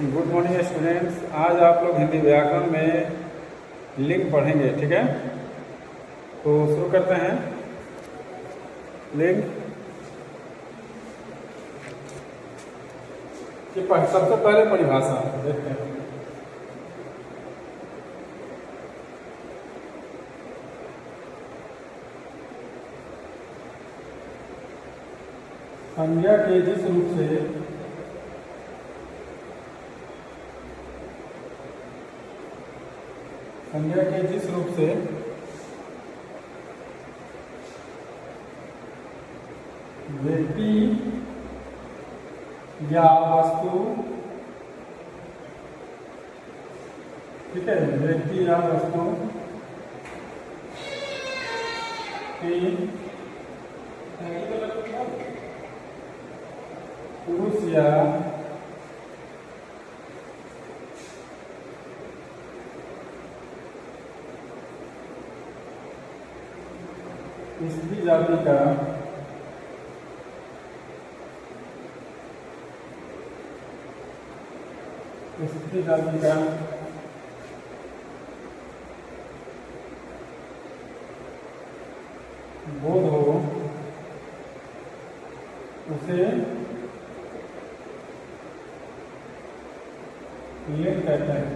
Good morning students. आज आप लोग हिंदी व्याकरण में लिंग पढ़ेंगे, ठीक है। तो शुरू करते हैं। लिंग की सबसे पहले परिभाषा देखते हैं। संज्ञा के जिस रूप से व्यक्ति या वस्तु, ठीक है, व्यक्ति या वस्तु की पुरुष या स्त्री जाति का बोध हो उसे लिंग कहते हैं।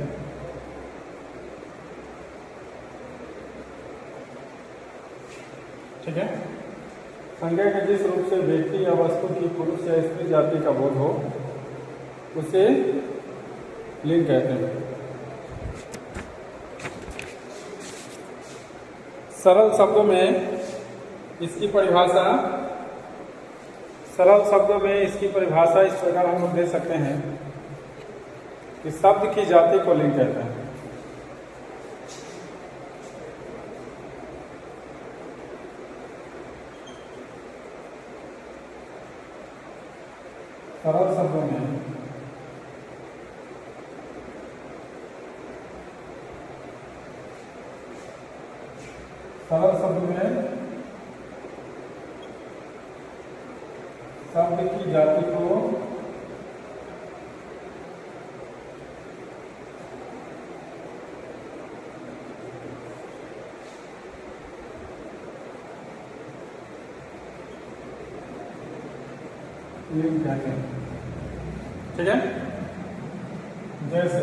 ठीक है। संज्ञा के जिस रूप से व्यक्ति या वस्तु की पुरुष या स्त्री जाति का बोध हो उसे लिंग कहते हैं। सरल शब्दों में इसकी परिभाषा इस प्रकार हम लोग दे सकते हैं कि शब्द की जाति को लिंग कहते हैं। सरल शब्दों में शब्द की जाति को लिंग कहते हैं। ठीक है। जैसे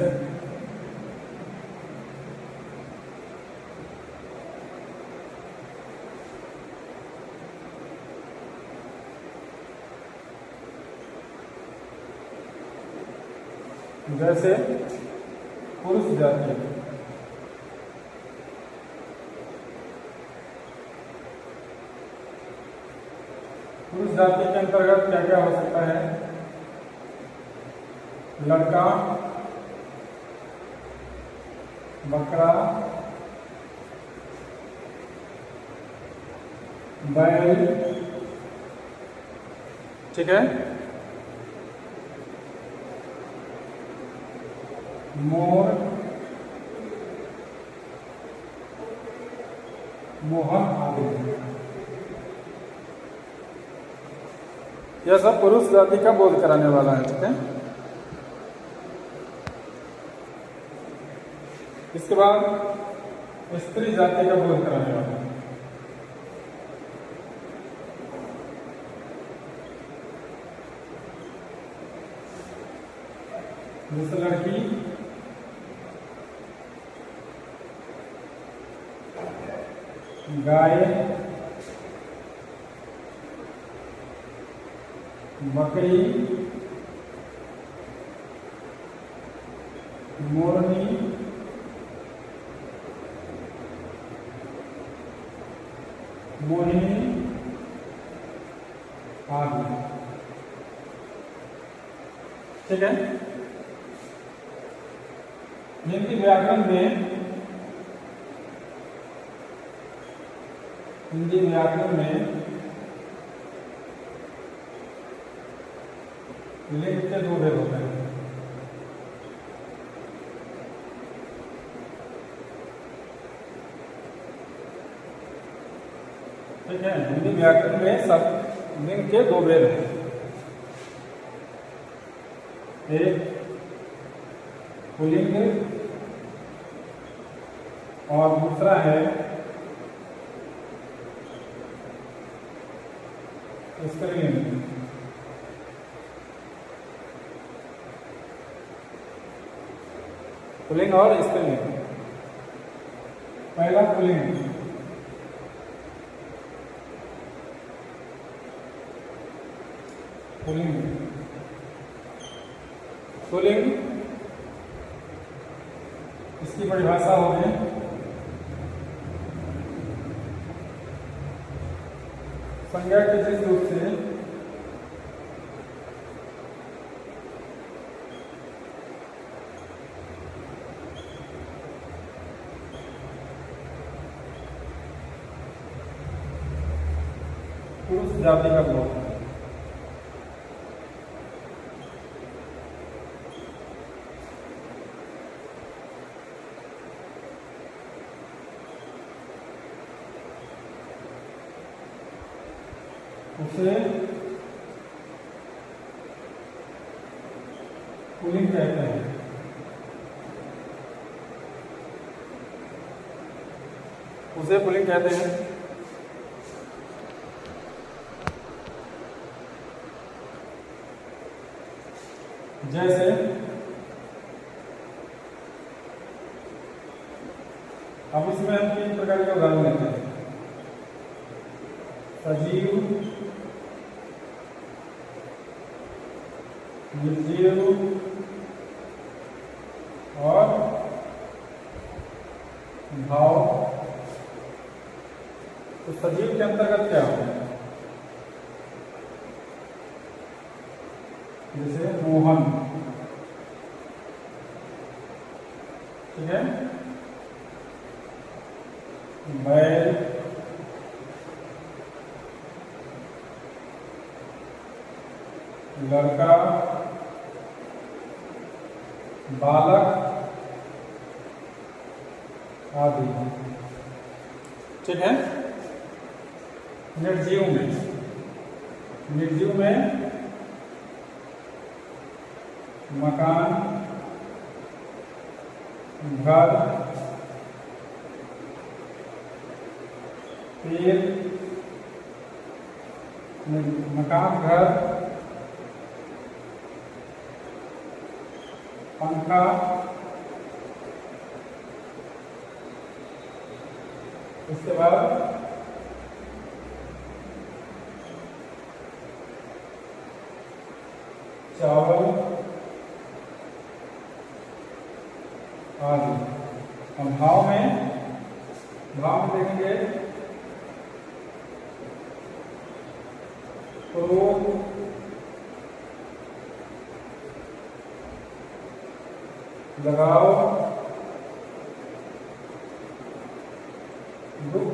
पुरुष जाति, के अंतर्गत क्या क्या हो सकता है? लड़का, बकरा, बैल, ठीक है, मोर, मोहन आदि। यह सब पुरुष जाति का बोध कराने वाला है। ठीक है। इसके बाद स्त्री जाति का बोध कराने वाला है। जैसे लड़की, गाय, बकरी, मोरनी, मोहिनी आदि। ठीक है। हिंदी व्याकरण में लिंग के दो भेद होते हैं। ठीक है। हिंदी व्याकरण में सब लिंग के दो भेद हैं। एक पुल्लिंग और दूसरा है स्त्रीलिंग। पुल्लिंग और स्त्रीलिंग। पहला पुल्लिंग, पुल्लिंग पुल्लिंग इसकी परिभाषा होगी संज्ञा के जिस रूप से पुरुष जाति का बोध, उसे पुल्लिंग कहते हैं। उसे पुल्लिंग कहते हैं। जैसे अब इसमें हम 3 प्रकार के उदाहरण लेते हैं। सजीव, निर्जीव और भाव। तो सजीव के अंतर्गत क्या होगा? जैसे मोहन, ठीक है, बैल, लड़का, बालक आदि, ठीक है। निर्जीव में मकान, घर, पेड़, मकान, घर, पंखा, उसके बाद चावल आदि। हम भाव में देखेंगे क्रोध, लगाव, दुख,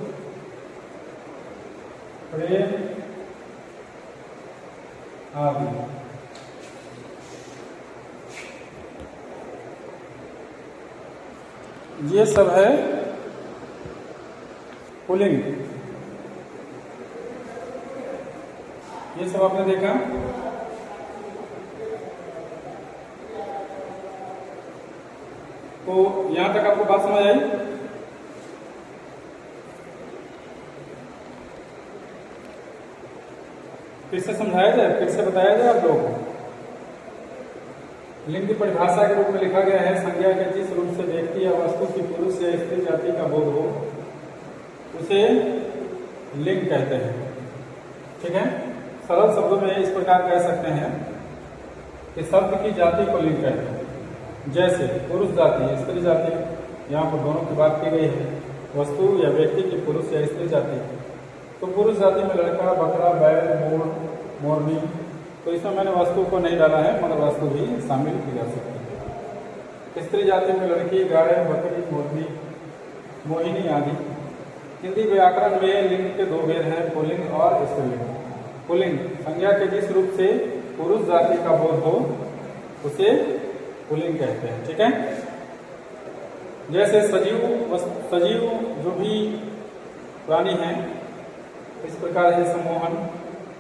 प्रेम आदि। ये सब है पुल्लिंग। ये सब आपने देखा। तो यहां तक आपको बात समझ आई? फिर से समझाया जाए, फिर से बताया जाए आप लोगों को। लिंग की परिभाषा के रूप में लिखा गया है, संज्ञा के जिस रूप से व्यक्ति या वस्तु की पुरुष या स्त्री जाति का बोध हो उसे लिंग कहते हैं, ठीक है। सरल शब्दों में इस प्रकार कह सकते हैं कि शब्द की जाति को लिंग कहते हैं। जैसे पुरुष जाति, स्त्री जाति, यहाँ पर दोनों की बात की गई है। वस्तु या व्यक्ति की पुरुष या स्त्री जाति, तो पुरुष जाति में लड़का, बकरा, बैल, मोर, मोरनी। तो इसमें मैंने वस्तु को नहीं डाला है, मगर वस्तु भी शामिल की जा सकती है। स्त्री जाति में लड़की, गाय, बकरी, मोरनी, मोहिनी आदि। हिंदी व्याकरण में लिंग के 2 भेद हैं, पुल्लिंग और स्त्रीलिंग। पुल्लिंग संज्ञा के जिस रूप से पुरुष जाति का बोध हो उसे पुल्लिंग कहते हैं, ठीक है। जैसे सजीव जो भी प्राणी हैं, इस प्रकार है सम्मोहन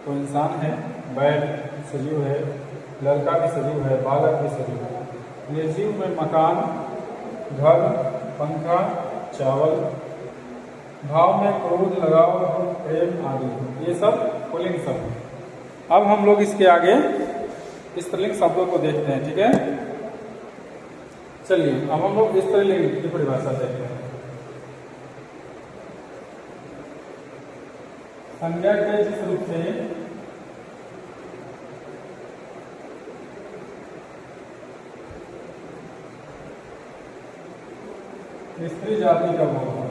तो इंसान है, बैल सजीव है, लड़का भी सजीव है, बालक भी सजीव है। निर्जीव में मकान, घर, पंखा, चावल। भाव में क्रोध, लगाव, प्रेम आदि। ये सब पुल्लिंग शब्द हैं। अब हम लोग इसके आगे स्त्रीलिंग शब्दों को देखते हैं, ठीक है। चलिए अब हम लोग स्त्रीलिंग की परिभाषा देखते हैं। संज्ञा के जिस रूप से स्त्री जाति का बोध हो,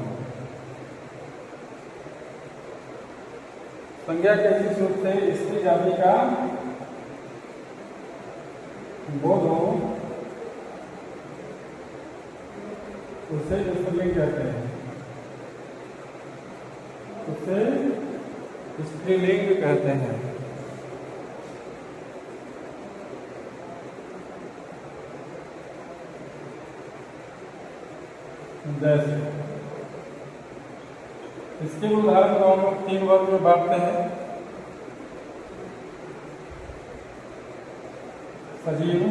संज्ञा के जिस रूप से स्त्री जाति का बोध हो उसे स्त्रीलिंग कहते हैं, उसे स्त्रीलिंग कहते हैं। जैसे इसके उदाहरण को हम लोग 3 वर्ग में बांटते हैं। सजीव,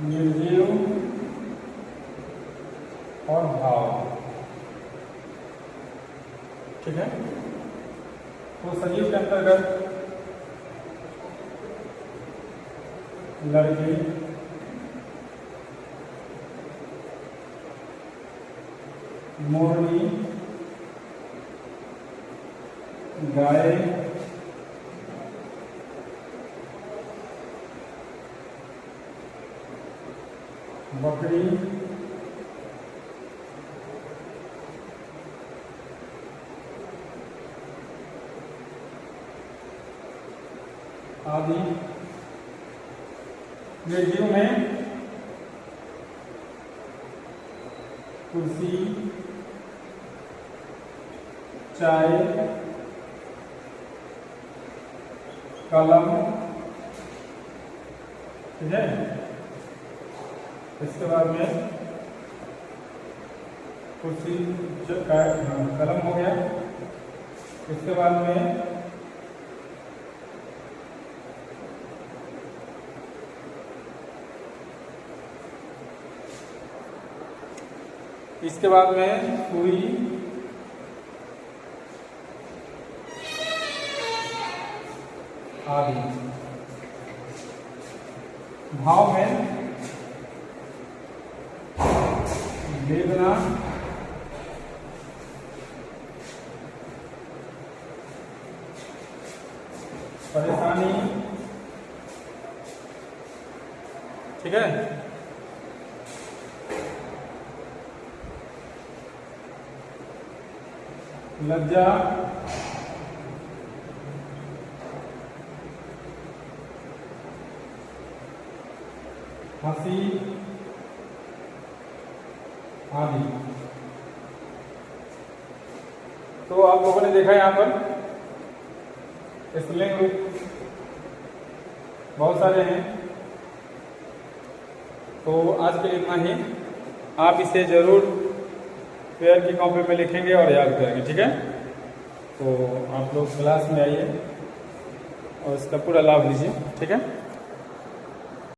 निर्जीव और भाव, ठीक है। तो सजीव के अंतर्गत लड़की, मोरनी, गाय, बकरी, आदि। निर्जीव में कुर्सी, चाय, कलम, ठीक है। इसके बाद में कुर्सी कलम हो गया। इसके बाद में सुई, आदि। भाव में वेदना, परेशानी, ठीक है। लज्जा, हंसी, आदि। तो आप लोगों ने देखा यहाँ पर स्त्रीलिंग रूप बहुत सारे हैं। तो आज के लिए इतना ही। आप इसे जरूर पेयर की कॉपी में लिखेंगे और याद करेंगे, ठीक है। तो आप लोग क्लास में आइए और इसका पूरा लाभ लीजिए, ठीक है।